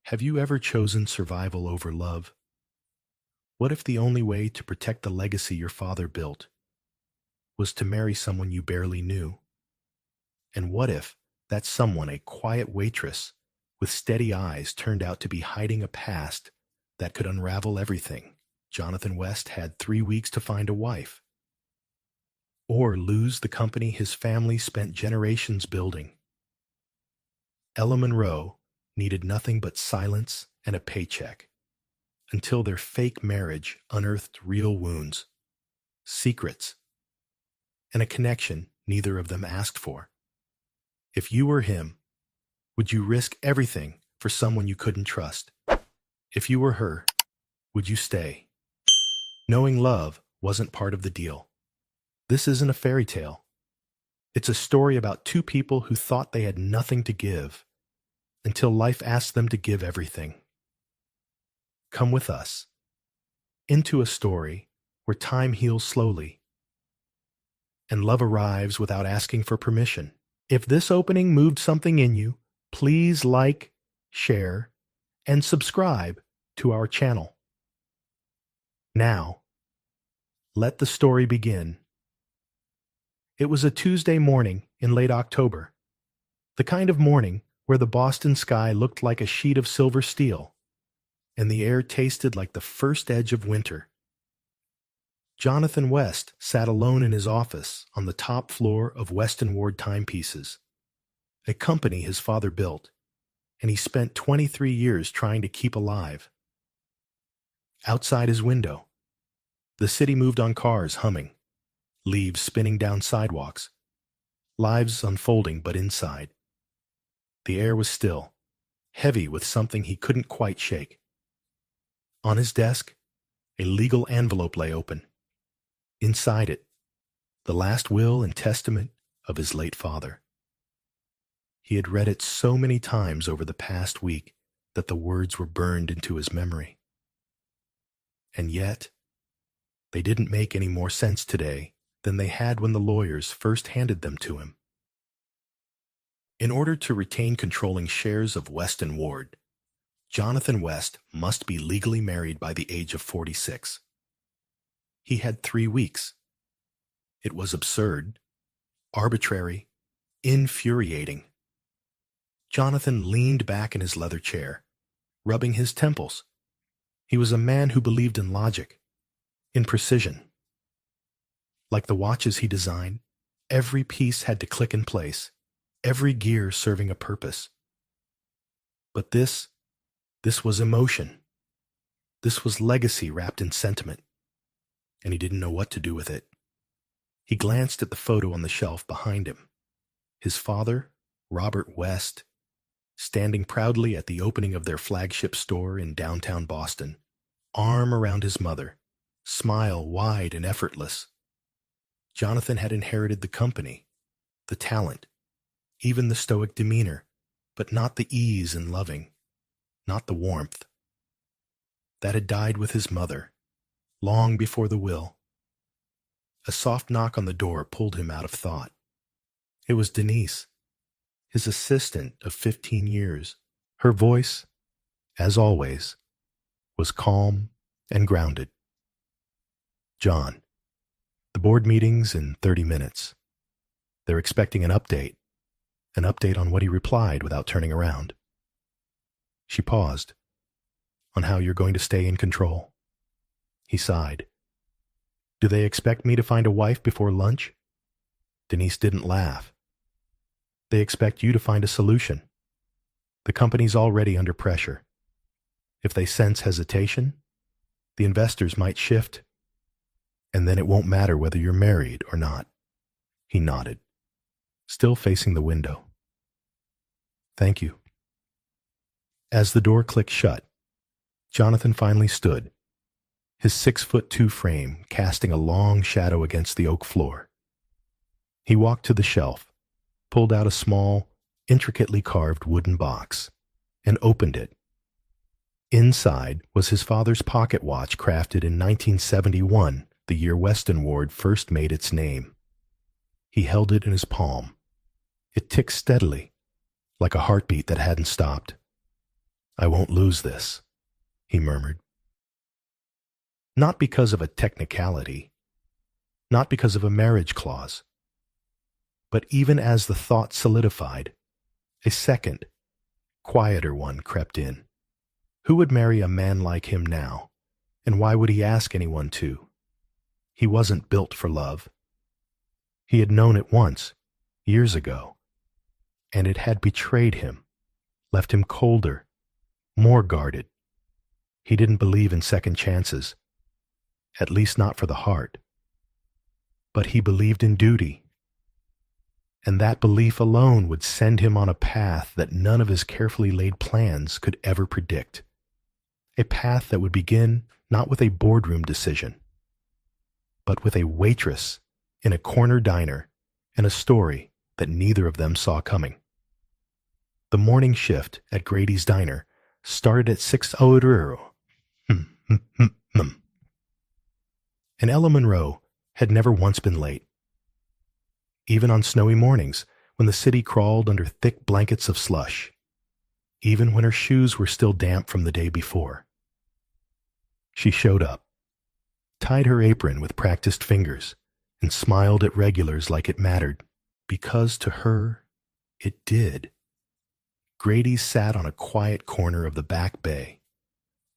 Have you ever chosen survival over love? What if the only way to protect the legacy your father built was to marry someone you barely knew? And what if that someone, a quiet waitress with steady eyes, turned out to be hiding a past that could unravel everything? Jonathan West had 3 weeks to find a wife, or lose the company his family spent generations building. Ella Monroe needed nothing but silence and a paycheck, until their fake marriage unearthed real wounds, secrets, and a connection neither of them asked for. If you were him, would you risk everything for someone you couldn't trust? If you were her, would you stay, knowing love wasn't part of the deal? This isn't a fairy tale. It's a story about two people who thought they had nothing to give until life asked them to give everything. Come with us into a story where time heals slowly and love arrives without asking for permission. If this opening moved something in you, please like, share, and subscribe to our channel. Now, let the story begin. It was a Tuesday morning in late October, the kind of morning where the Boston sky looked like a sheet of silver steel, and the air tasted like the first edge of winter. Jonathan West sat alone in his office on the top floor of Weston Ward Timepieces, a company his father built, and he spent 23 years trying to keep alive. Outside his window, the city moved on cars humming, leaves spinning down sidewalks, lives unfolding, but inside, the air was still, heavy with something he couldn't quite shake. On his desk, a legal envelope lay open. Inside it, the last will and testament of his late father. He had read it so many times over the past week that the words were burned into his memory. And yet, they didn't make any more sense today than they had when the lawyers first handed them to him. In order to retain controlling shares of Weston Ward, Jonathan West must be legally married by the age of 46. He had 3 weeks. It was absurd, arbitrary, infuriating. Jonathan leaned back in his leather chair, rubbing his temples. He was a man who believed in logic, in precision. Like the watches he designed, every piece had to click in place, every gear serving a purpose. But this was emotion. This was legacy wrapped in sentiment, and he didn't know what to do with it. He glanced at the photo on the shelf behind him. His father, Robert West, standing proudly at the opening of their flagship store in downtown Boston, arm around his mother, smile wide and effortless. Jonathan had inherited the company, the talent, even the stoic demeanor, but not the ease and loving, not the warmth. That had died with his mother, long before the will. A soft knock on the door pulled him out of thought. It was Denise, his assistant of 15 years. Her voice, as always, was calm and grounded. "John, the board meeting's in 30 minutes. They're expecting an update on what he replied without turning around." She paused. "On how you're going to stay in control." He sighed. "Do they expect me to find a wife before lunch?" Denise didn't laugh. "They expect you to find a solution. The company's already under pressure. If they sense hesitation, the investors might shift, and then it won't matter whether you're married or not." He nodded, still facing the window. "Thank you." As the door clicked shut, Jonathan finally stood, his 6'2" frame casting a long shadow against the oak floor. He walked to the shelf, pulled out a small, intricately carved wooden box, and opened it. Inside was his father's pocket watch, crafted in 1971, the year Weston Ward first made its name. He held it in his palm. It ticked steadily, like a heartbeat that hadn't stopped. I won't lose this, he murmured. Not because of a technicality, not because of a marriage clause, but even as the thought solidified, a second, quieter one crept in. Who would marry a man like him now, and why would he ask anyone to? He wasn't built for love. He had known it once, years ago, and it had betrayed him, left him colder, more guarded. He didn't believe in second chances, at least not for the heart. But he believed in duty, and that belief alone would send him on a path that none of his carefully laid plans could ever predict. A path that would begin not with a boardroom decision, but with a waitress in a corner diner and a story that neither of them saw coming. The morning shift at Grady's Diner started at 6:00. And Ella Monroe had never once been late. Even on snowy mornings when the city crawled under thick blankets of slush, even when her shoes were still damp from the day before. She showed up, tied her apron with practiced fingers, and smiled at regulars like it mattered, because to her, it did. Grady's sat on a quiet corner of the back bay,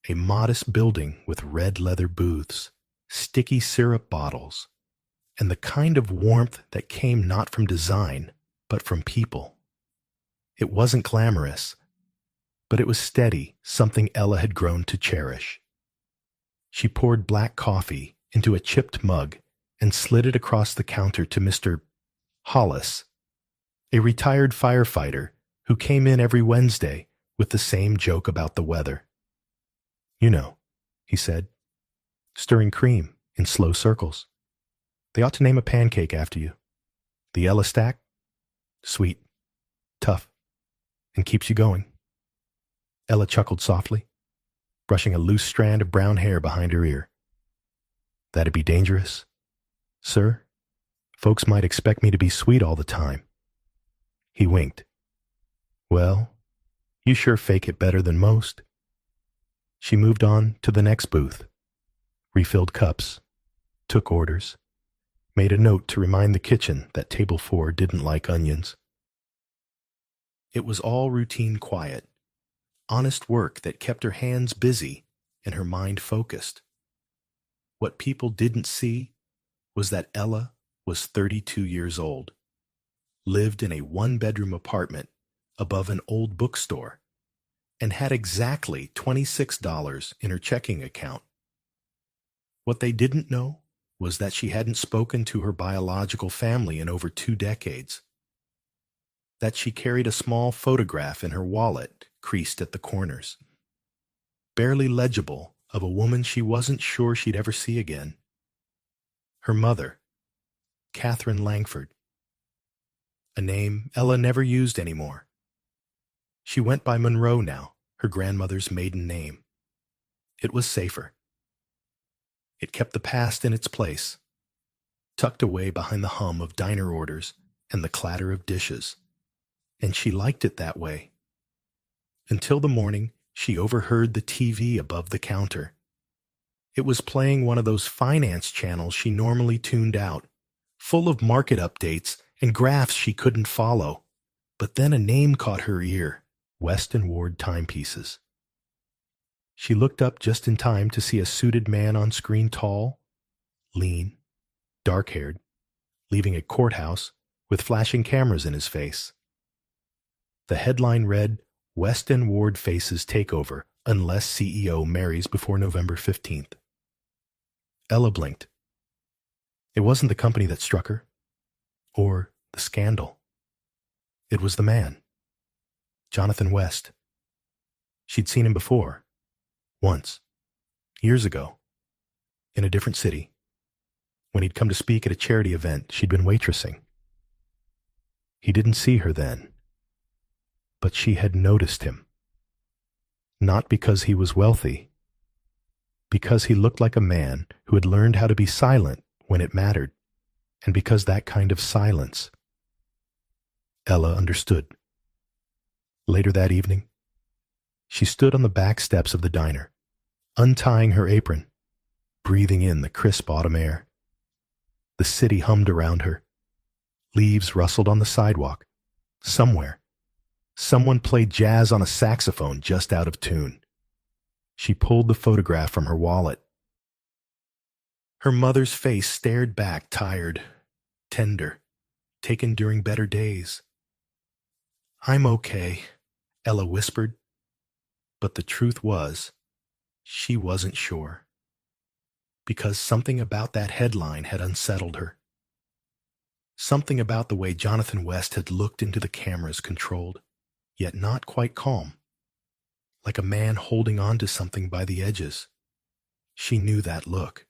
a modest building with red leather booths, sticky syrup bottles, and the kind of warmth that came not from design, but from people. It wasn't glamorous, but it was steady, something Ella had grown to cherish. She poured black coffee into a chipped mug and slid it across the counter to Mr. Hollis, a retired firefighter who came in every Wednesday with the same joke about the weather. You know, he said, stirring cream in slow circles. They ought to name a pancake after you. The Ella Stack? Sweet, tough, and keeps you going. Ella chuckled softly, brushing a loose strand of brown hair behind her ear. That'd be dangerous. Sir, folks might expect me to be sweet all the time. He winked. Well, you sure fake it better than most. She moved on to the next booth, refilled cups, took orders, made a note to remind the kitchen that table 4 didn't like onions. It was all routine quiet, honest work that kept her hands busy and her mind focused. What people didn't see was that Ella was 32 years old, lived in a one-bedroom apartment above an old bookstore, and had exactly $26 in her checking account. What they didn't know was that she hadn't spoken to her biological family in over 2 decades, that she carried a small photograph in her wallet creased at the corners, barely legible, of a woman she wasn't sure she'd ever see again. Her mother, Catherine Langford, a name Ella never used anymore. She went by Monroe now, her grandmother's maiden name. It was safer. It kept the past in its place, tucked away behind the hum of diner orders and the clatter of dishes, and she liked it that way. Until the morning she overheard the TV above the counter. It was playing one of those finance channels she normally tuned out, full of market updates and graphs she couldn't follow. But then a name caught her ear, West and Ward Timepieces. She looked up just in time to see a suited man on screen, tall, lean, dark-haired, leaving a courthouse with flashing cameras in his face. The headline read, West and Ward faces takeover unless CEO marries before November 15th. Ella blinked. It wasn't the company that struck her, or the scandal. It was the man, Jonathan West. She'd seen him before, once, years ago, in a different city, when he'd come to speak at a charity event she'd been waitressing. He didn't see her then, but she had noticed him. Not because he was wealthy, because he looked like a man who had learned how to be silent when it mattered, and because that kind of silence. Ella understood. Later that evening, She stood on the back steps of the diner, untying her apron, breathing in the crisp autumn air. The city hummed around her. Leaves rustled on the sidewalk. Somewhere, someone played jazz on a saxophone just out of tune. She pulled the photograph from her wallet. Her mother's face stared back, tired, tender, taken during better days. "I'm okay," Ella whispered. But the truth was, she wasn't sure. Because something about that headline had unsettled her. Something about the way Jonathan West had looked into the cameras, controlled, yet not quite calm. Like a man holding on to something by the edges. She knew that look.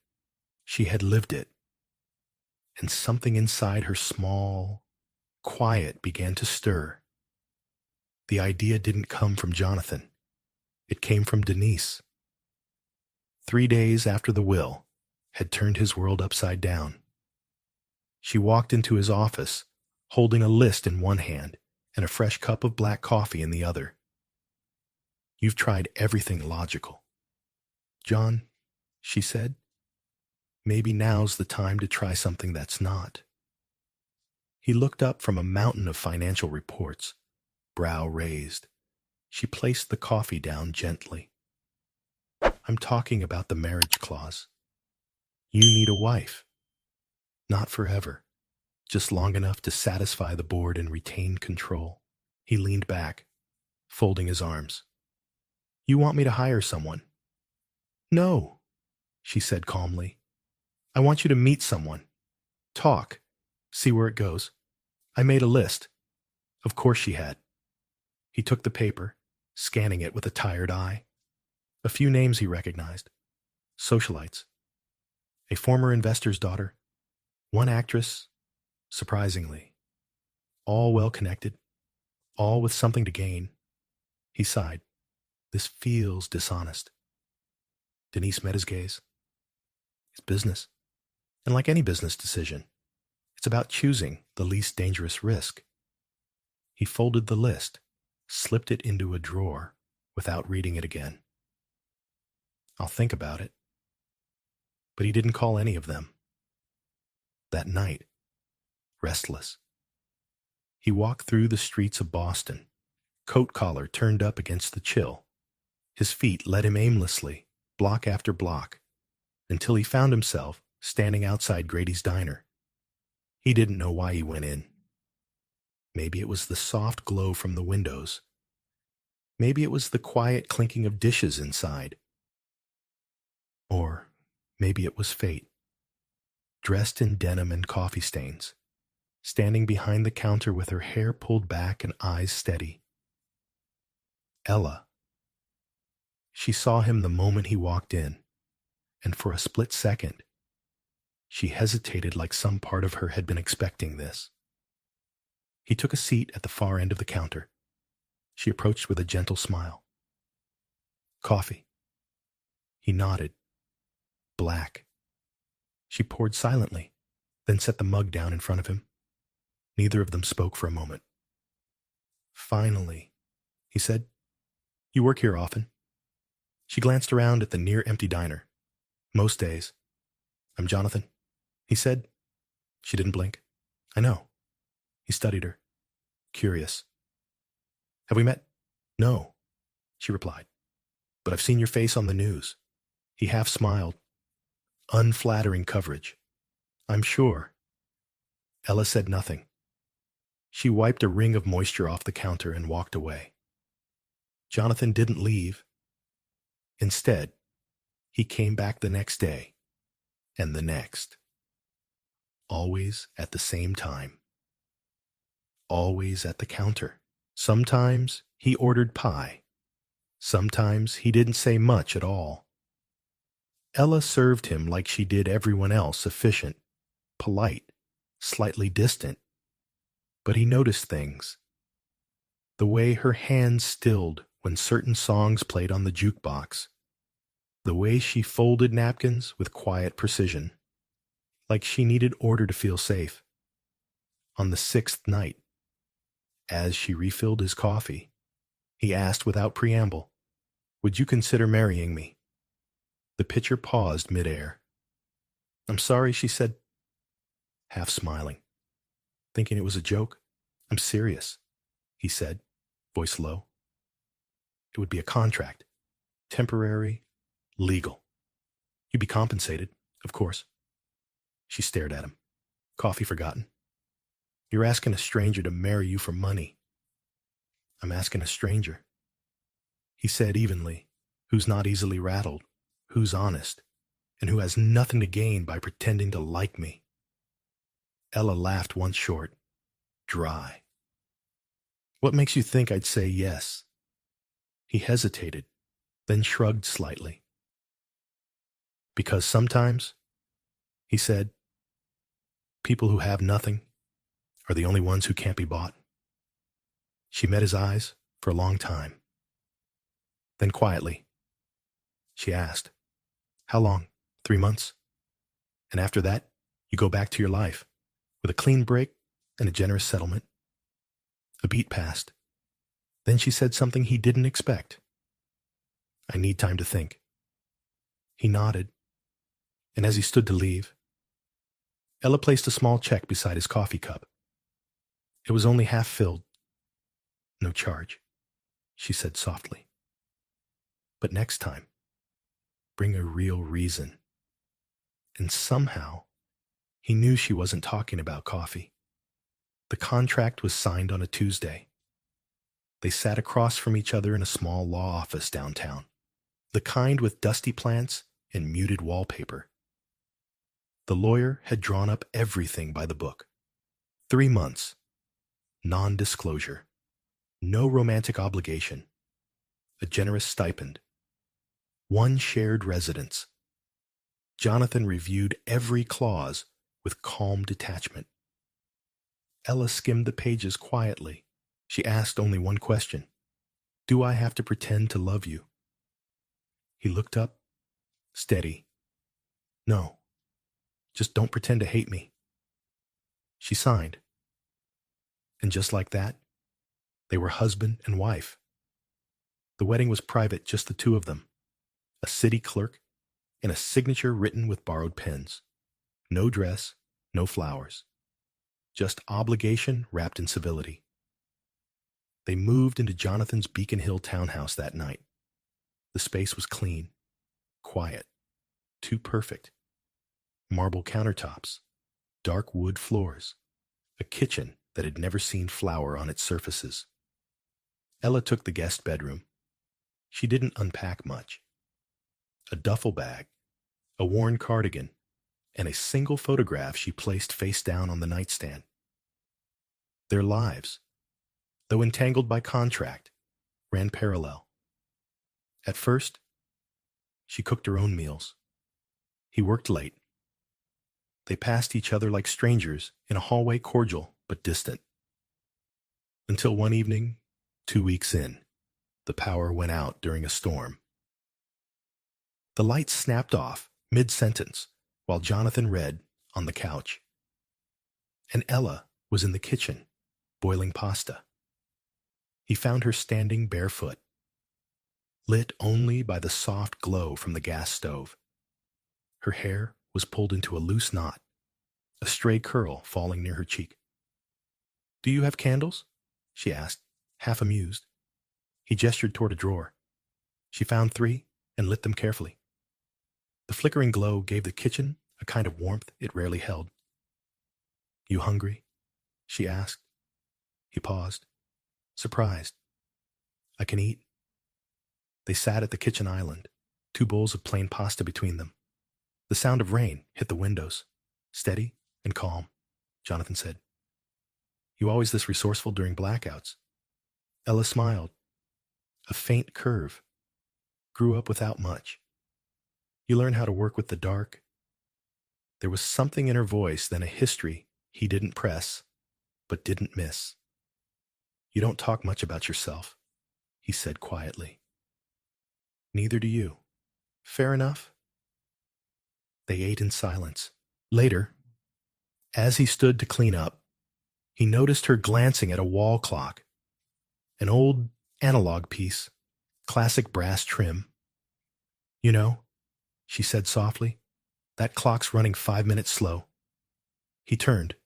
She had lived it. And something inside her, small, quiet, began to stir. The idea didn't come from Jonathan. It came from Denise. 3 days after the will had turned his world upside down. She walked into his office, holding a list in one hand and a fresh cup of black coffee in the other. "You've tried everything logical, John," she said. "Maybe now's the time to try something that's not." He looked up from a mountain of financial reports, brow raised. She placed the coffee down gently. "I'm talking about the marriage clause. You need a wife. Not forever, just long enough to satisfy the board and retain control." He leaned back, folding his arms. "You want me to hire someone?" "No," she said calmly. "I want you to meet someone. Talk. See where it goes. I made a list." Of course she had. He took the paper, scanning it with a tired eye. A few names he recognized. Socialites. A former investor's daughter. One actress, surprisingly. All well-connected. All with something to gain. He sighed. This feels dishonest. Denise met his gaze. It's business. And like any business decision, it's about choosing the least dangerous risk. He folded the list, slipped it into a drawer without reading it again. "I'll think about it." But he didn't call any of them. That night, restless, he walked through the streets of Boston, coat collar turned up against the chill. His feet led him aimlessly, block after block, until he found himself standing outside Grady's diner. He didn't know why he went in. Maybe it was the soft glow from the windows. Maybe it was the quiet clinking of dishes inside. Or maybe it was fate, dressed in denim and coffee stains, standing behind the counter with her hair pulled back and eyes steady. Ella. She saw him the moment he walked in, and for a split second, she hesitated like some part of her had been expecting this. He took a seat at the far end of the counter. She approached with a gentle smile. "Coffee." He nodded. Black. She poured silently, then set the mug down in front of him. Neither of them spoke for a moment. "Finally," he said. "You work here often?" She glanced around at the near-empty diner. "Most days." "I'm Jonathan," he said. She didn't blink. "I know." He studied her. Curious. "Have we met?" "No," she replied. "But I've seen your face on the news." He half smiled. Unflattering coverage. "I'm sure." Ella said nothing. She wiped a ring of moisture off the counter and walked away. Jonathan didn't leave. Instead, he came back the next day, and the next. Always at the same time. Always at the counter. Sometimes he ordered pie. Sometimes he didn't say much at all. Ella served him like she did everyone else, efficient, polite, slightly distant. But he noticed things. The way her hands stilled when certain songs played on the jukebox. The way she folded napkins with quiet precision, like she needed order to feel safe. On the 6th night, as she refilled his coffee, he asked without preamble, Would you consider marrying me? The pitcher paused midair. I'm sorry, she said, half smiling, thinking it was a joke. I'm serious, he said, voice low. It would be a contract. Temporary, legal. You'd be compensated, of course. She stared at him. Coffee forgotten. You're asking a stranger to marry you for money. I'm asking a stranger, he said evenly, who's not easily rattled, who's honest, and who has nothing to gain by pretending to like me. Ella laughed once short, dry. What makes you think I'd say yes? He hesitated, then shrugged slightly. Because sometimes, he said, people who have nothing are the only ones who can't be bought. She met his eyes for a long time. Then quietly, she asked, how long? 3 months? And after that, you go back to your life, with a clean break and a generous settlement. A beat passed. Then she said something he didn't expect. I need time to think. He nodded, and as he stood to leave, Ella placed a small check beside his coffee cup. It was only half filled. No charge, she said softly. But next time, bring a real reason. And somehow, he knew she wasn't talking about coffee. The contract was signed on a Tuesday. They sat across from each other in a small law office downtown, the kind with dusty plants and muted wallpaper. The lawyer had drawn up everything by the book. 3 months. Non-disclosure. No romantic obligation. A generous stipend. 1 shared residence. Jonathan reviewed every clause with calm detachment. Ella skimmed the pages quietly. She asked only one question. Do I have to pretend to love you? He looked up, steady. No. Just don't pretend to hate me. She signed. And just like that, they were husband and wife. The wedding was private, just the two of them. A city clerk and a signature written with borrowed pens. No dress, no flowers. Just obligation wrapped in civility. They moved into Jonathan's Beacon Hill townhouse that night. The space was clean, quiet, too perfect. Marble countertops, dark wood floors, a kitchen that had never seen flour on its surfaces. Ella took the guest bedroom. She didn't unpack much. A duffel bag, a worn cardigan, and a single photograph she placed face down on the nightstand. Their lives, though entangled by contract, ran parallel. At first, she cooked her own meals. He worked late. They passed each other like strangers in a hallway, cordial but distant. Until one evening, 2 weeks in, the power went out during a storm. The lights snapped off mid-sentence while Jonathan read on the couch. And Ella was in the kitchen, boiling pasta. He found her standing barefoot, lit only by the soft glow from the gas stove. Her hair was pulled into a loose knot, a stray curl falling near her cheek. Do you have candles? She asked, half amused. He gestured toward a drawer. She found 3 and lit them carefully. The flickering glow gave the kitchen a kind of warmth it rarely held. You hungry? She asked. He paused, surprised. I can eat. They sat at the kitchen island, 2 bowls of plain pasta between them. The sound of rain hit the windows, steady and calm, Jonathan said. You always this resourceful during blackouts. Ella smiled. A faint curve. Grew up without much. You learn how to work with the dark. There was something in her voice, then a history he didn't press, but didn't miss. You don't talk much about yourself, he said quietly. Neither do you. Fair enough. They ate in silence. Later, as he stood to clean up, he noticed her glancing at a wall clock, an old analog piece, Classic brass trim. You know, she said softly, that clock's running 5 minutes slow. He turned.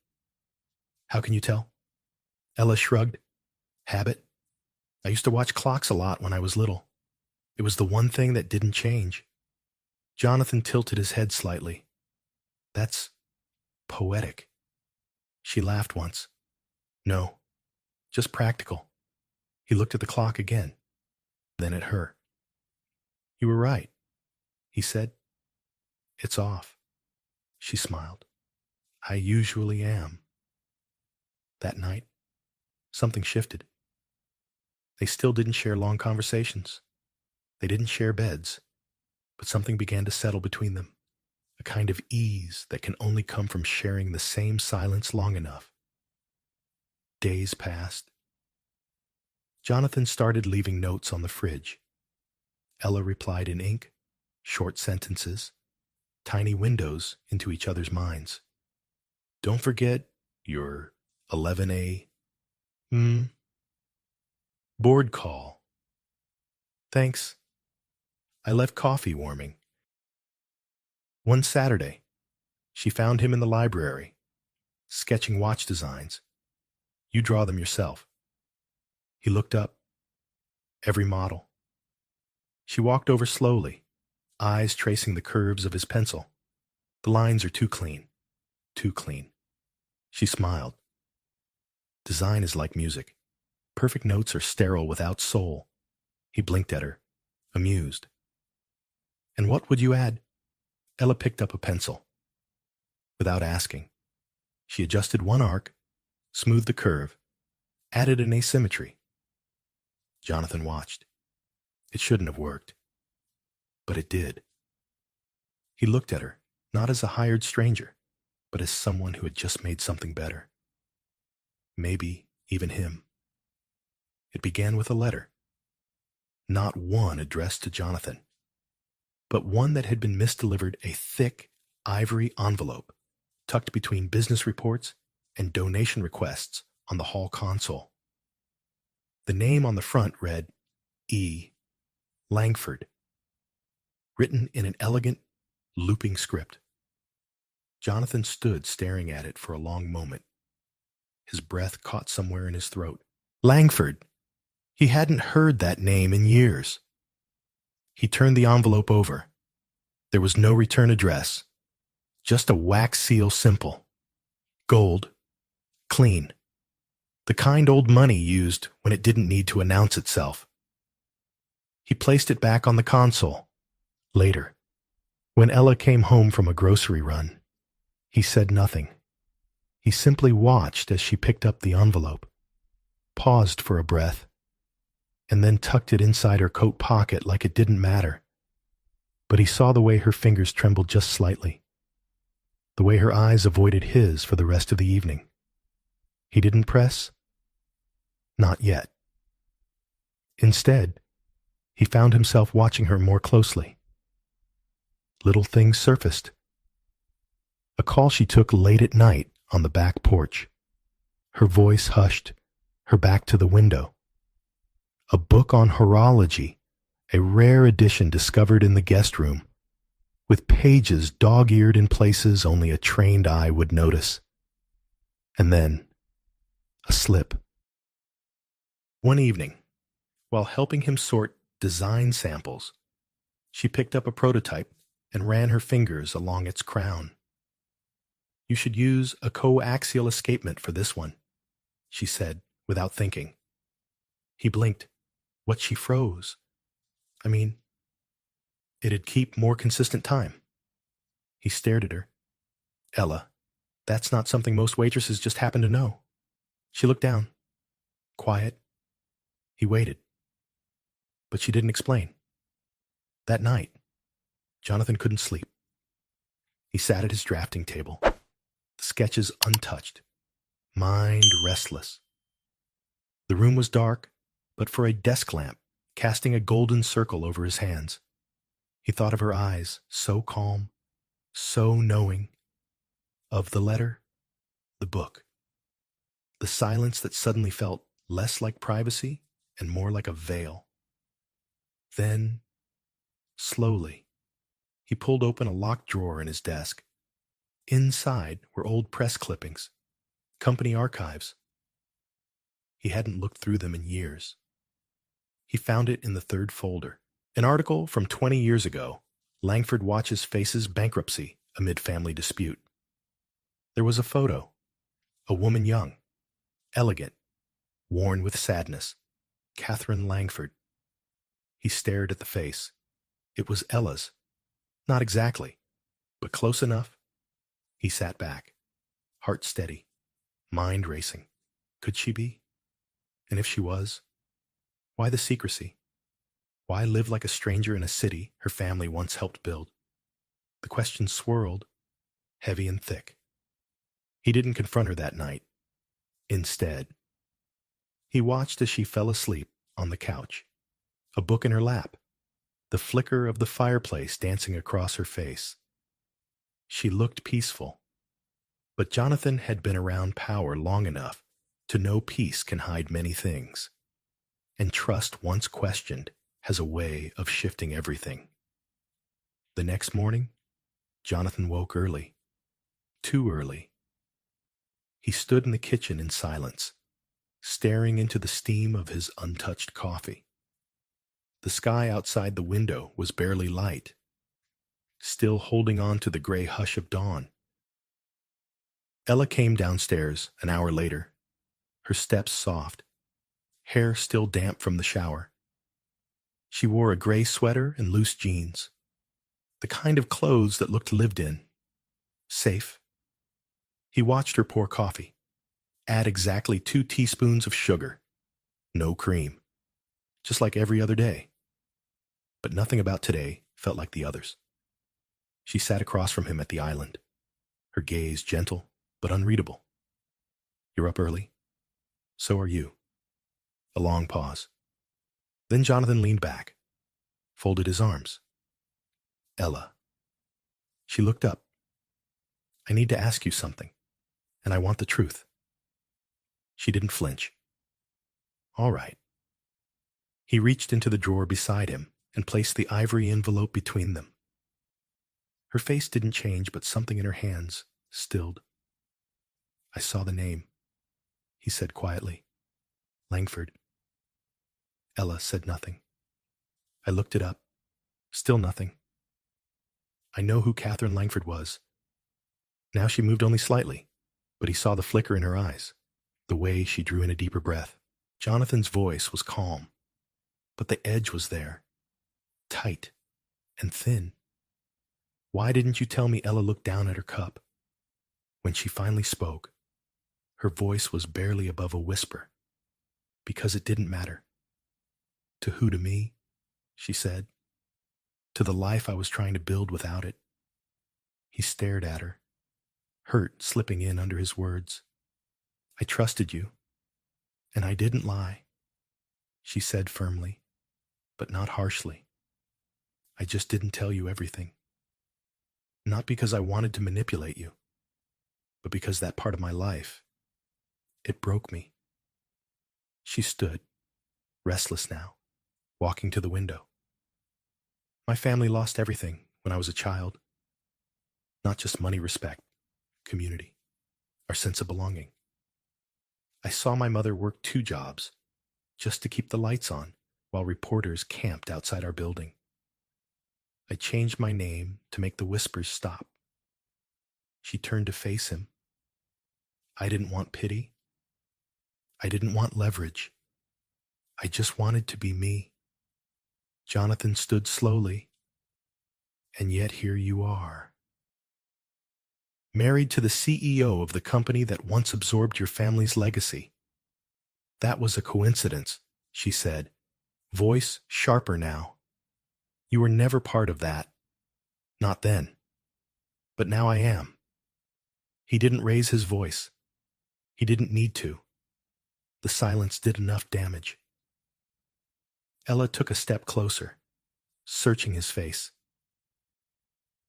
How can you tell? Ella shrugged. Habit. I used to watch clocks a lot when I was little. It was the one thing that didn't change. Jonathan tilted his head slightly. That's poetic. She laughed once. No, just practical. He looked at the clock again, then at her. You were right, he said. It's off. She smiled. I usually am. That night, something shifted. They still didn't share long conversations. They didn't share beds, but something began to settle between them, a kind of ease that can only come from sharing the same silence long enough. Days passed. Jonathan started leaving notes on the fridge. Ella replied in ink, short sentences, tiny windows into each other's minds. Don't forget your 11A. Board call. Thanks. I left coffee warming. One Saturday, she found him in the library, sketching watch designs. You draw them yourself. He looked up. Every model. She walked over slowly, eyes tracing the curves of his pencil. The lines are too clean. Too clean. She smiled. Design is like music. Perfect notes are sterile without soul. He blinked at her, amused. And what would you add? Ella picked up a pencil. Without asking, she adjusted one arc, smoothed the curve, added an asymmetry. Jonathan watched. It shouldn't have worked. But it did. He looked at her, not as a hired stranger, but as someone who had just made something better. Maybe even him. It began with a letter. Not one addressed to Jonathan, but one that had been misdelivered, a thick, ivory envelope tucked between business reports and donation requests on the hall console. The name on the front read E. Langford, written in an elegant, looping script. Jonathan stood staring at it for a long moment. His breath caught somewhere in his throat. Langford! He hadn't heard that name in years. He turned the envelope over. There was no return address, just a wax seal simple. Gold. Clean. The kind old money used when it didn't need to announce itself. He placed it back on the console. Later, when Ella came home from a grocery run, he said nothing. He simply watched as she picked up the envelope, paused for a breath, and then tucked it inside her coat pocket like it didn't matter. But he saw the way her fingers trembled just slightly, the way her eyes avoided his for the rest of the evening. He didn't press. Not yet. Instead, he found himself watching her more closely. Little things surfaced. A call she took late at night on the back porch. Her voice hushed, her back to the window. A book on horology, a rare edition discovered in the guest room, with pages dog-eared in places only a trained eye would notice. And then, a slip. One evening, while helping him sort design samples, she picked up a prototype and ran her fingers along its crown. You should use a coaxial escapement for this one, she said, without thinking. He blinked. What, she froze? I mean, it'd keep more consistent time. He stared at her. Ella, that's not something most waitresses just happen to know. She looked down. Quiet. He waited. But she didn't explain. That night, Jonathan couldn't sleep. He sat at his drafting table, the sketches untouched, mind restless. The room was dark, but for a desk lamp casting a golden circle over his hands. He thought of her eyes, so calm, so knowing. Of the letter, the book. The silence that suddenly felt less like privacy and more like a veil. Then, slowly, he pulled open a locked drawer in his desk. Inside were old press clippings, company archives. He hadn't looked through them in years. He found it in the third folder. An article from 20 years ago. Langford Watches faces bankruptcy amid family dispute. There was a photo. A woman young, elegant, worn with sadness. Catherine Langford. He stared at the face. It was Ella's. Not exactly, but close enough. He sat back, heart steady, mind racing. Could she be? And if she was, why the secrecy? Why live like a stranger in a city her family once helped build? The question swirled, heavy and thick. He didn't confront her that night. Instead, he watched as she fell asleep on the couch, a book in her lap, the flicker of the fireplace dancing across her face. She looked peaceful, but Jonathan had been around power long enough to know peace can hide many things, and trust once questioned has a way of shifting everything. The next morning, Jonathan woke early. Too early. He stood in the kitchen in silence, staring into the steam of his untouched coffee. The sky outside the window was barely light, still holding on to the gray hush of dawn. Ella came downstairs an hour later, her steps soft, hair still damp from the shower. She wore a gray sweater and loose jeans, the kind of clothes that looked lived in, safe. He watched her pour coffee, add exactly 2 teaspoons of sugar, no cream, just like every other day. But nothing about today felt like the others. She sat across from him at the island, her gaze gentle but unreadable. You're up early. So are you. A long pause. Then Jonathan leaned back, folded his arms. Ella. She looked up. I need to ask you something, and I want the truth. She didn't flinch. All right. He reached into the drawer beside him and placed the ivory envelope between them. Her face didn't change, but something in her hands stilled. I saw the name, he said quietly. Langford. Ella said nothing. I looked it up. Still nothing. I know who Catherine Langford was. Now she moved only slightly, but he saw the flicker in her eyes, the way she drew in a deeper breath. Jonathan's voice was calm, but the edge was there, tight and thin. Why didn't you tell me? Ella looked down at her cup. When she finally spoke, her voice was barely above a whisper. Because it didn't matter. To who? To me, she said. To the life I was trying to build without it. He stared at her, hurt slipping in under his words. I trusted you, and I didn't lie, she said firmly, but not harshly. I just didn't tell you everything. Not because I wanted to manipulate you, but because that part of my life, it broke me. She stood, restless now, walking to the window. My family lost everything when I was a child. Not just money, respect, community, our sense of belonging. I saw my mother work 2 jobs just to keep the lights on while reporters camped outside our building. I changed my name to make the whispers stop. She turned to face him. I didn't want pity. I didn't want leverage. I just wanted to be me. Jonathan stood slowly, and yet here you are. Married to the CEO of the company that once absorbed your family's legacy. That was a coincidence, she said, voice sharper now. You were never part of that. Not then. But now I am. He didn't raise his voice. He didn't need to. The silence did enough damage. Ella took a step closer, searching his face.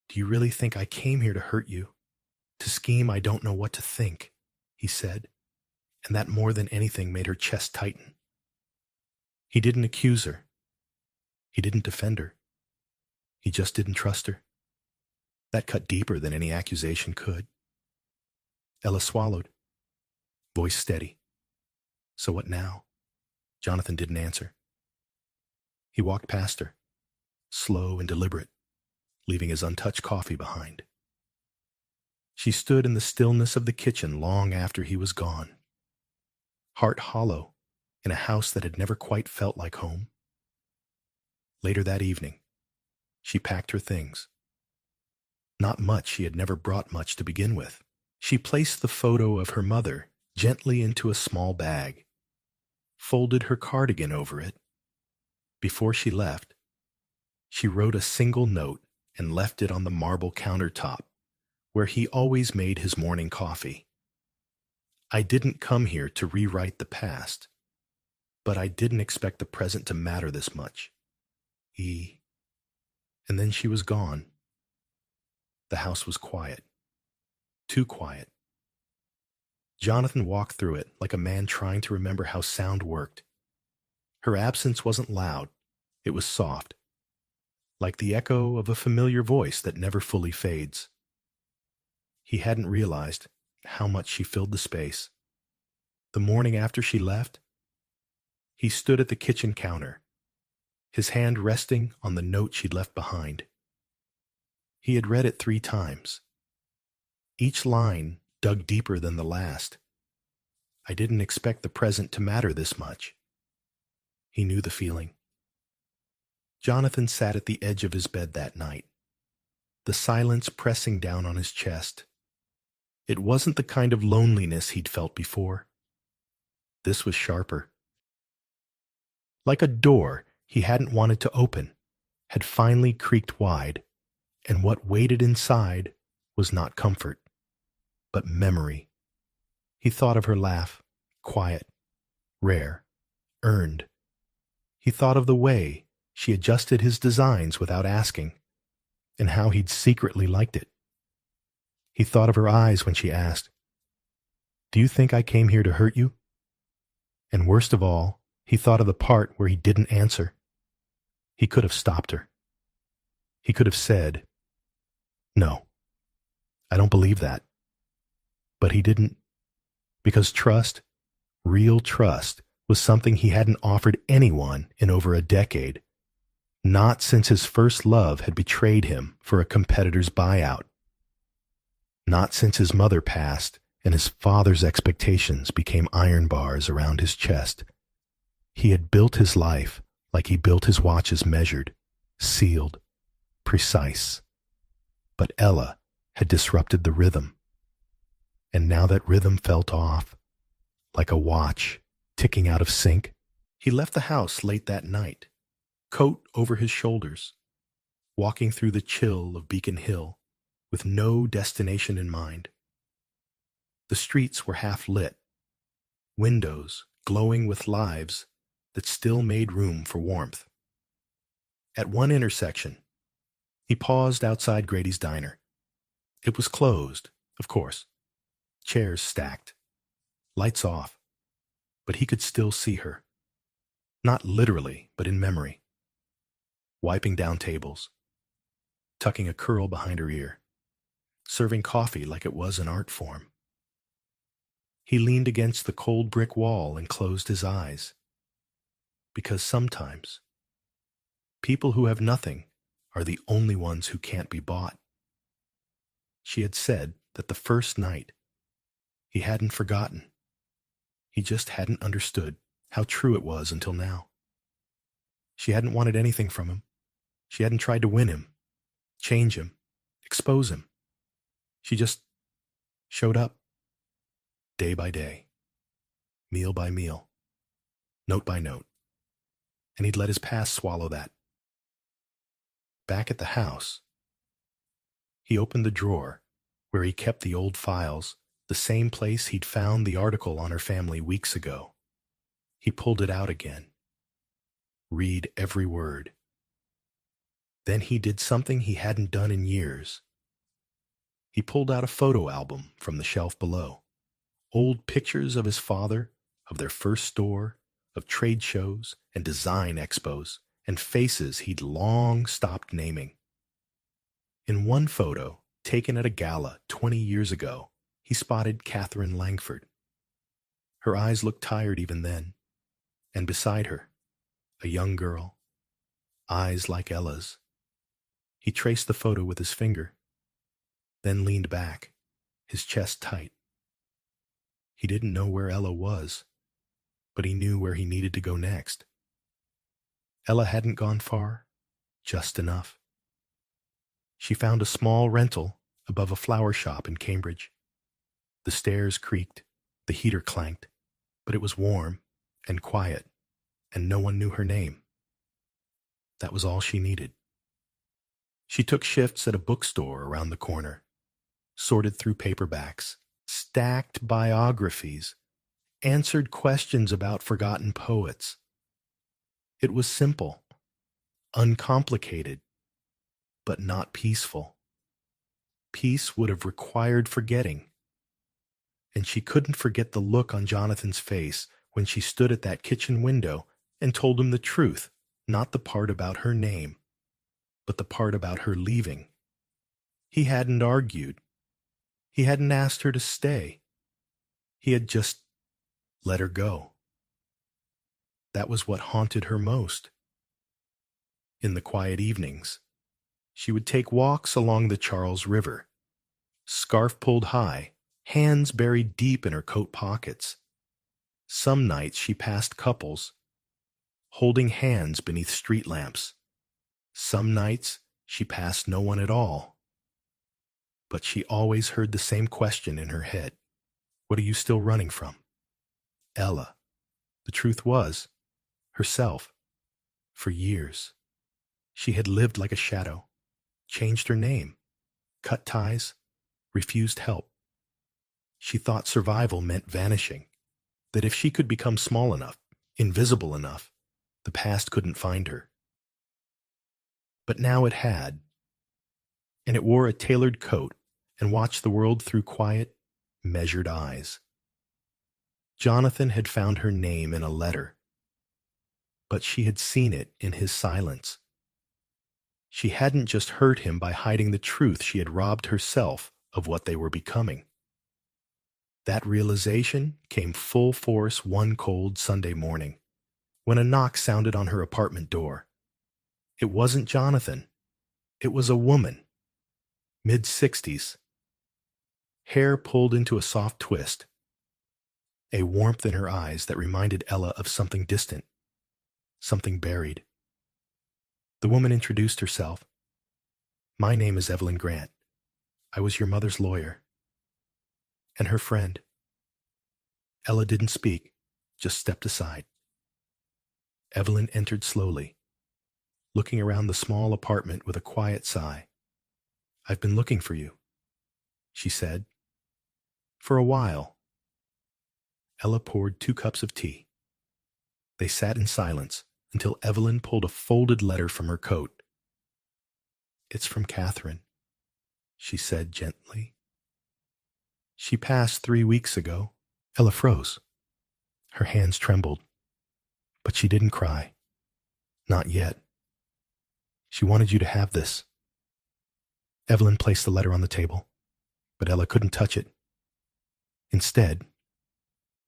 Do you really think I came here to hurt you? To scheme I don't know what to think, he said, and that more than anything made her chest tighten. He didn't accuse her. He didn't defend her. He just didn't trust her. That cut deeper than any accusation could. Ella swallowed, voice steady. So what now? Jonathan didn't answer. He walked past her, slow and deliberate, leaving his untouched coffee behind. She stood in the stillness of the kitchen long after he was gone, heart hollow in a house that had never quite felt like home. Later that evening, she packed her things. Not much, she had never brought much to begin with. She placed the photo of her mother gently into a small bag, folded her cardigan over it. Before she left, she wrote a single note and left it on the marble countertop where he always made his morning coffee. I didn't come here to rewrite the past, but I didn't expect the present to matter this much. And then she was gone. The house was quiet. Too quiet. Jonathan walked through it like a man trying to remember how sound worked. Her absence wasn't loud. It was soft, like the echo of a familiar voice that never fully fades. He hadn't realized how much she filled the space. The morning after she left, he stood at the kitchen counter, his hand resting on the note she'd left behind. He had read it 3 times. Each line dug deeper than the last. I didn't expect the present to matter this much. He knew the feeling. Jonathan sat at the edge of his bed that night, the silence pressing down on his chest. It wasn't the kind of loneliness he'd felt before. This was sharper. Like a door he hadn't wanted to open, had finally creaked wide, and what waited inside was not comfort, but memory. He thought of her laugh, quiet, rare, earned. He thought of the way she adjusted his designs without asking, and how he'd secretly liked it. He thought of her eyes when she asked, "Do you think I came here to hurt you?" And worst of all, he thought of the part where he didn't answer. He could have stopped her. He could have said, "No, I don't believe that." But he didn't, because trust, real trust, was something he hadn't offered anyone in over a decade, not since his first love had betrayed him for a competitor's buyout, not since his mother passed and his father's expectations became iron bars around his chest. He had built his life like he built his watches, measured, sealed, precise. But Ella had disrupted the rhythm, and now that rhythm felt off, like a watch ticking out of sync. He left the house late that night, coat over his shoulders, walking through the chill of Beacon Hill with no destination in mind. The streets were half lit, windows glowing with lives that still made room for warmth. At one intersection, he paused outside Grady's diner. It was closed, of course, chairs stacked, lights off, but he could still see her. Not literally, but in memory. Wiping down tables, tucking a curl behind her ear, serving coffee like it was an art form. He leaned against the cold brick wall and closed his eyes. Because sometimes, people who have nothing are the only ones who can't be bought. She had said that the first night, he hadn't forgotten. He just hadn't understood how true it was until now. She hadn't wanted anything from him. She hadn't tried to win him, change him, expose him. She just showed up, day by day, meal by meal, note by note, and he'd let his past swallow that. Back at the house, he opened the drawer where he kept the old files, the same place he'd found the article on her family weeks ago. He pulled it out again. Read every word. Then he did something he hadn't done in years. He pulled out a photo album from the shelf below. Old pictures of his father, of their first store, of trade shows and design expos, and faces he'd long stopped naming. In one photo, taken at a gala 20 years ago, he spotted Catherine Langford. Her eyes looked tired even then, and beside her, a young girl, eyes like Ella's. He traced the photo with his finger, then leaned back, his chest tight. He didn't know where Ella was, but he knew where he needed to go next. Ella hadn't gone far, just enough. She found a small rental above a flower shop in Cambridge. The stairs creaked, the heater clanked, but it was warm and quiet, and no one knew her name. That was all she needed. She took shifts at a bookstore around the corner, sorted through paperbacks, stacked biographies, answered questions about forgotten poets. It was simple, uncomplicated, but not peaceful. Peace would have required forgetting. And she couldn't forget the look on Jonathan's face when she stood at that kitchen window and told him the truth, not the part about her name, but the part about her leaving. He hadn't argued. He hadn't asked her to stay. He had just let her go. That was what haunted her most. In the quiet evenings, she would take walks along the Charles River, scarf pulled high, hands buried deep in her coat pockets. Some nights she passed couples, holding hands beneath street lamps. Some nights she passed no one at all. But she always heard the same question in her head. What are you still running from? Ella. The truth was, herself. For years, she had lived like a shadow, changed her name, cut ties, refused help. She thought survival meant vanishing, that if she could become small enough, invisible enough, the past couldn't find her. But now it had, and it wore a tailored coat and watched the world through quiet, measured eyes. Jonathan had found her name in a letter, but she had seen it in his silence. She hadn't just hurt him by hiding the truth, she had robbed herself of what they were becoming. That realization came full force one cold Sunday morning, when a knock sounded on her apartment door. It wasn't Jonathan. It was a woman, mid-60s, hair pulled into a soft twist, a warmth in her eyes that reminded Ella of something distant, something buried. The woman introduced herself. My name is Evelyn Grant. I was your mother's lawyer. And her friend. Ella didn't speak, just stepped aside. Evelyn entered slowly, looking around the small apartment with a quiet sigh. I've been looking for you, she said. For a while. Ella poured 2 cups of tea. They sat in silence until Evelyn pulled a folded letter from her coat. It's from Catherine, she said gently. She passed 3 weeks ago. Ella froze. Her hands trembled. But she didn't cry. Not yet. She wanted you to have this. Evelyn placed the letter on the table, but Ella couldn't touch it. Instead,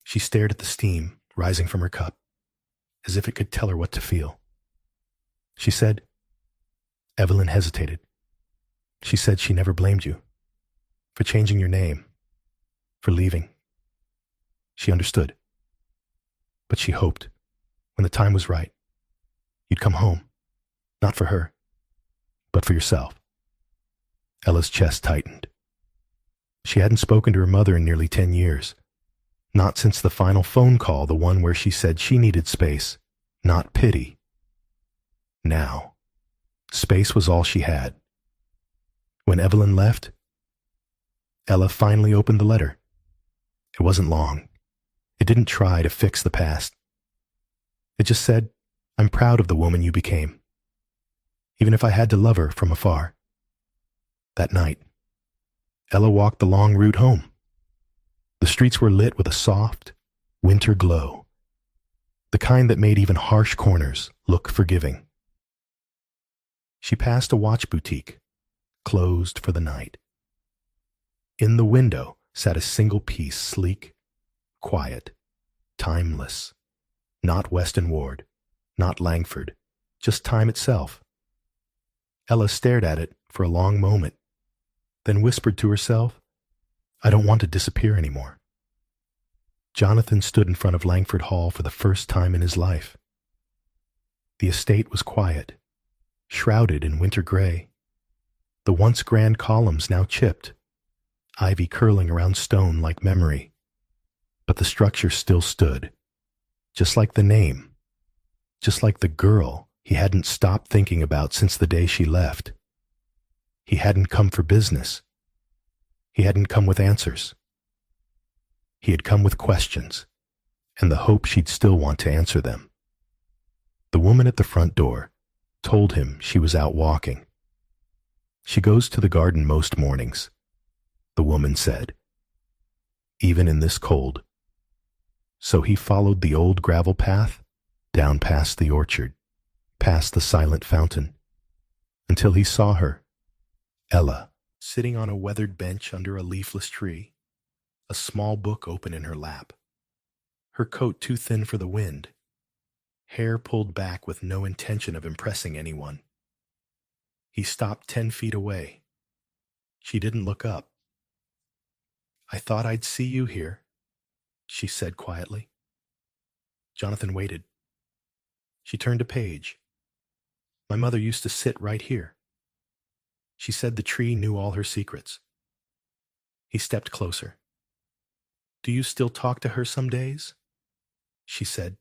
she stared at the steam rising from her cup, as if it could tell her what to feel. She said, Evelyn hesitated. She said she never blamed you for changing your name, for leaving. She understood. But she hoped, when the time was right, you'd come home, not for her, but for yourself. Ella's chest tightened. She hadn't spoken to her mother in nearly 10 years. Not since the final phone call, the one where she said she needed space, not pity. Now, space was all she had. When Evelyn left, Ella finally opened the letter. It wasn't long. It didn't try to fix the past. It just said, I'm proud of the woman you became, even if I had to love her from afar. That night, Ella walked the long route home. The streets were lit with a soft, winter glow, the kind that made even harsh corners look forgiving. She passed a watch boutique, closed for the night. In the window sat a single piece, sleek, quiet, timeless. Not Weston Ward, not Langford, just time itself. Ella stared at it for a long moment, then whispered to herself, "I don't want to disappear anymore." Jonathan stood in front of Langford Hall for the first time in his life. The estate was quiet, shrouded in winter gray. The once grand columns now chipped, ivy curling around stone like memory. But the structure still stood, just like the name, just like the girl he hadn't stopped thinking about since the day she left. He hadn't come for business. He hadn't come with answers. He had come with questions, and the hope she'd still want to answer them. The woman at the front door told him she was out walking. "She goes to the garden most mornings," the woman said, "even in this cold." So he followed the old gravel path down past the orchard, past the silent fountain, until he saw her, Ella, sitting on a weathered bench under a leafless tree, a small book open in her lap, her coat too thin for the wind, hair pulled back with no intention of impressing anyone. He stopped 10 feet away. She didn't look up. "I thought I'd see you here," she said quietly. Jonathan waited. She turned a page. "My mother used to sit right here. She said the tree knew all her secrets." He stepped closer. "Do you still talk to her some days?" she said.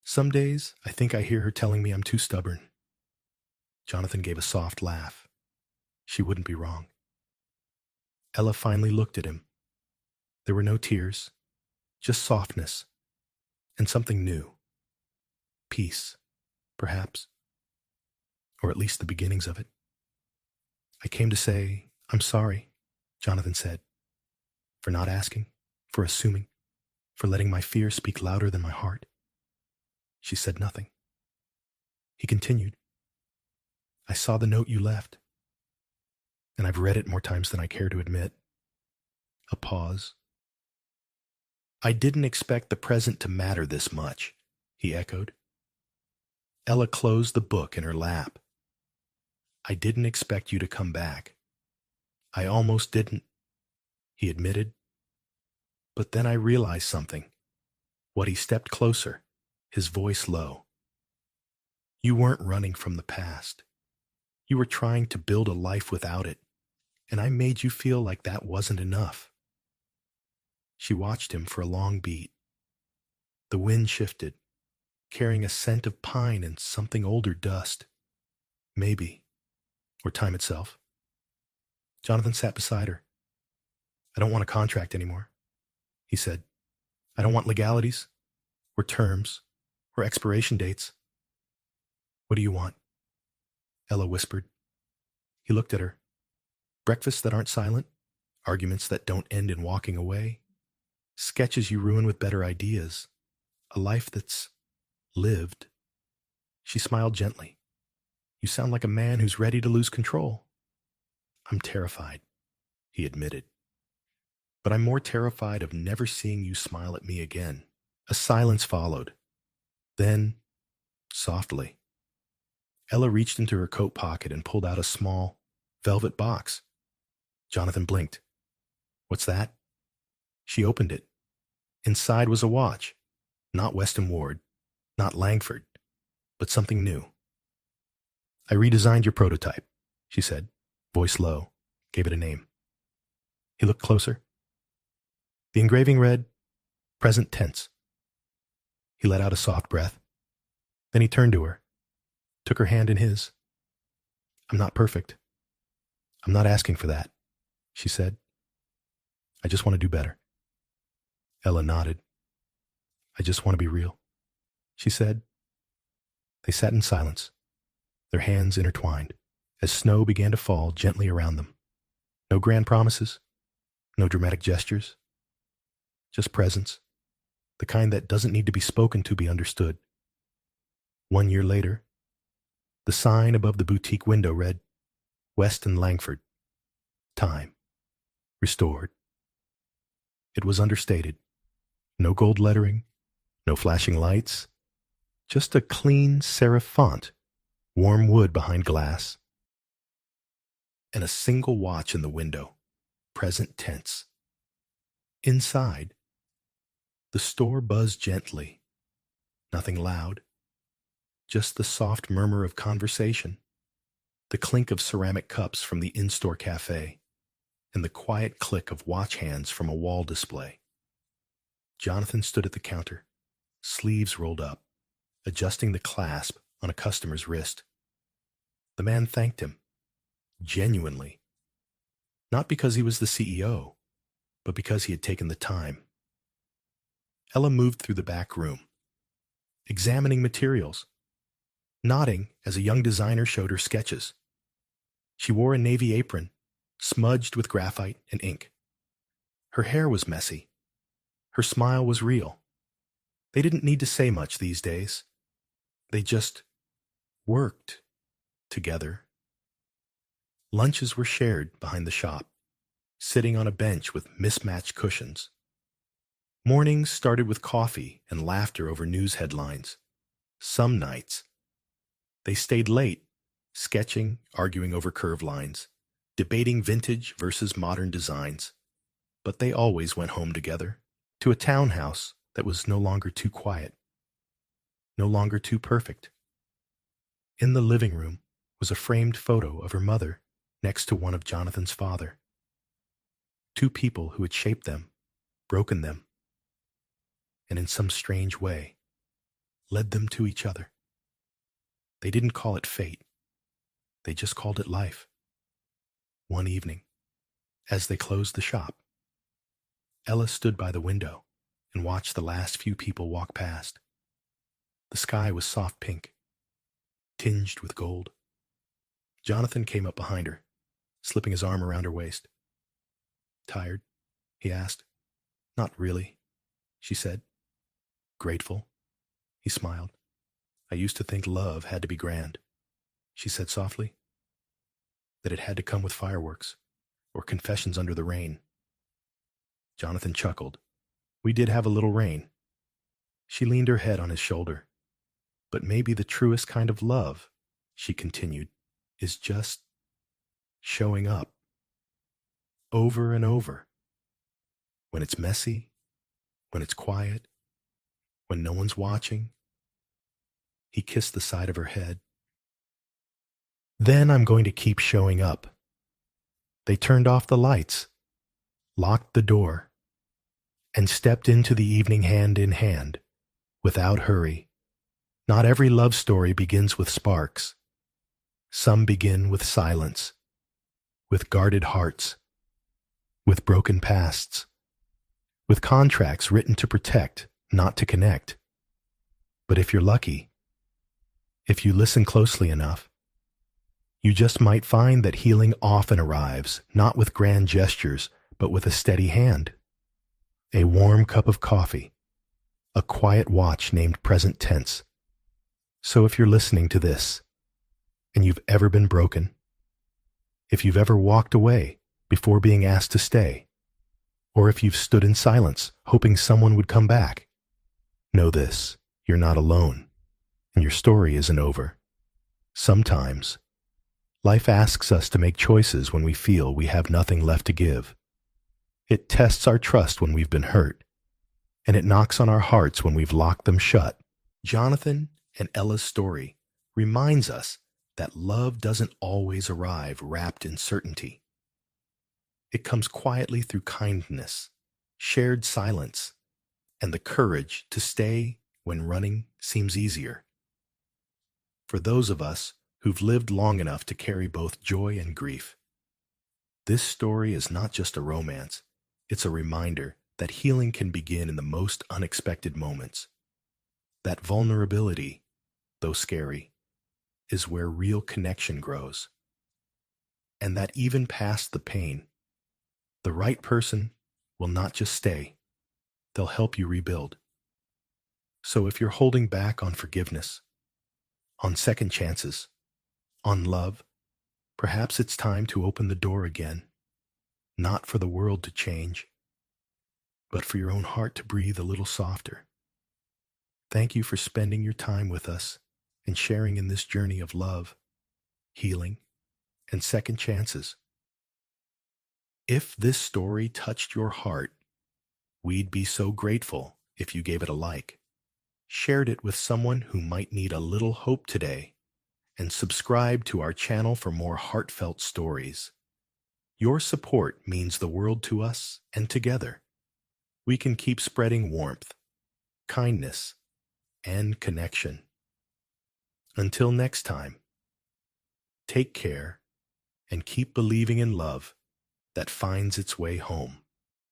"Some days I think I hear her telling me I'm too stubborn." Jonathan gave a soft laugh. She wouldn't be wrong. Ella finally looked at him. There were no tears, just softness, and something new. Peace, perhaps, or at least the beginnings of it. "I came to say, I'm sorry," Jonathan said, "for not asking, for assuming, for letting my fear speak louder than my heart." She said nothing. He continued, "I saw the note you left, and I've read it more times than I care to admit." A pause. "I didn't expect the present to matter this much," he echoed. Ella closed the book in her lap. "I didn't expect you to come back. I almost didn't," he admitted. "But then I realized something." What he stepped closer, his voice low. "You weren't running from the past. You were trying to build a life without it, and I made you feel like that wasn't enough." She watched him for a long beat. The wind shifted, carrying a scent of pine and something older dust. Maybe, or time itself. Jonathan sat beside her. "I don't want a contract anymore," he said. "I don't want legalities, or terms, or expiration dates." "What do you want?" Ella whispered. He looked at her. "Breakfasts that aren't silent, arguments that don't end in walking away, sketches you ruin with better ideas, a life that's lived." She smiled gently. "You sound like a man who's ready to lose control." "I'm terrified," he admitted. "But I'm more terrified of never seeing you smile at me again." A silence followed. Then, softly, Ella reached into her coat pocket and pulled out a small, velvet box. Jonathan blinked. "What's that?" She opened it. Inside was a watch. Not Weston Ward, not Langford, but something new. "I redesigned your prototype," she said, voice low, gave it a name. He looked closer. The engraving read, "Present tense." He let out a soft breath. Then he turned to her, took her hand in his. "I'm not perfect. I'm not asking for that," she said. "I just want to do better." Ella nodded. "I just want to be real," she said. They sat in silence, their hands intertwined, as snow began to fall gently around them. No grand promises, no dramatic gestures, just presence, the kind that doesn't need to be spoken to be understood. 1 year later, the The sign above the boutique window read, Weston Langford. Time. Restored. It was understated. No gold lettering, no flashing lights, just a clean serif font, warm wood behind glass, and a single watch in the window, present tense. Inside, the store buzzed gently, nothing loud, just the soft murmur of conversation, the clink of ceramic cups from the in-store cafe, and the quiet click of watch hands from a wall display. Jonathan stood at the counter, sleeves rolled up, adjusting the clasp on a customer's wrist. The man thanked him, genuinely, not because he was the CEO, but because he had taken the time. Ella moved through the back room, examining materials, nodding as a young designer showed her sketches. She wore a navy apron, smudged with graphite and ink. Her hair was messy. Her smile was real. They didn't need to say much these days. They just worked together. Lunches were shared behind the shop, sitting on a bench with mismatched cushions. Mornings started with coffee and laughter over news headlines. Some nights, they stayed late, sketching, arguing over curve lines, debating vintage versus modern designs. But they always went home together, to a townhouse that was no longer too quiet, no longer too perfect. In the living room was a framed photo of her mother next to one of Jonathan's father. Two people who had shaped them, broken them, and in some strange way, led them to each other. They didn't call it fate. They just called it life. One evening, as they closed the shop, Ella stood by the window and watched the last few people walk past. The sky was soft pink, tinged with gold. Jonathan came up behind her, slipping his arm around her waist. Tired? He asked. Not really, she said. Grateful? He smiled. I used to think love had to be grand, she said softly. That it had to come with fireworks, or confessions under the rain. Jonathan chuckled. We did have a little rain. She leaned her head on his shoulder. But maybe the truest kind of love, she continued, is just showing up. Over and over. When it's messy, when it's quiet, when no one's watching. He kissed the side of her head. Then I'm going to keep showing up. They turned off the lights, locked the door, and stepped into the evening hand in hand, without hurry. Not every love story begins with sparks. Some begin with silence, with guarded hearts, with broken pasts, with contracts written to protect, not to connect. But if you're lucky, if you listen closely enough, you just might find that healing often arrives, not with grand gestures, but with a steady hand. A warm cup of coffee, a quiet watch named present tense. So if you're listening to this, and you've ever been broken, if you've ever walked away before being asked to stay, or if you've stood in silence hoping someone would come back, know this, you're not alone, and your story isn't over. Sometimes, life asks us to make choices when we feel we have nothing left to give. It tests our trust when we've been hurt, and it knocks on our hearts when we've locked them shut. Jonathan and Ella's story reminds us that love doesn't always arrive wrapped in certainty. It comes quietly through kindness, shared silence, and the courage to stay when running seems easier. For those of us who've lived long enough to carry both joy and grief, this story is not just a romance. It's a reminder that healing can begin in the most unexpected moments. That vulnerability, though scary, is where real connection grows. And that even past the pain, the right person will not just stay, they'll help you rebuild. So if you're holding back on forgiveness, on second chances, On love, perhaps it's time to open the door again, not for the world to change, but for your own heart to breathe a little softer. Thank you for spending your time with us and sharing in this journey of love, healing, and second chances. If this story touched your heart, we'd be so grateful if you gave it a like, shared it with someone who might need a little hope today, and subscribe to our channel for more heartfelt stories. Your support means the world to us, and together, we can keep spreading warmth, kindness, and connection. Until next time, take care and keep believing in love that finds its way home.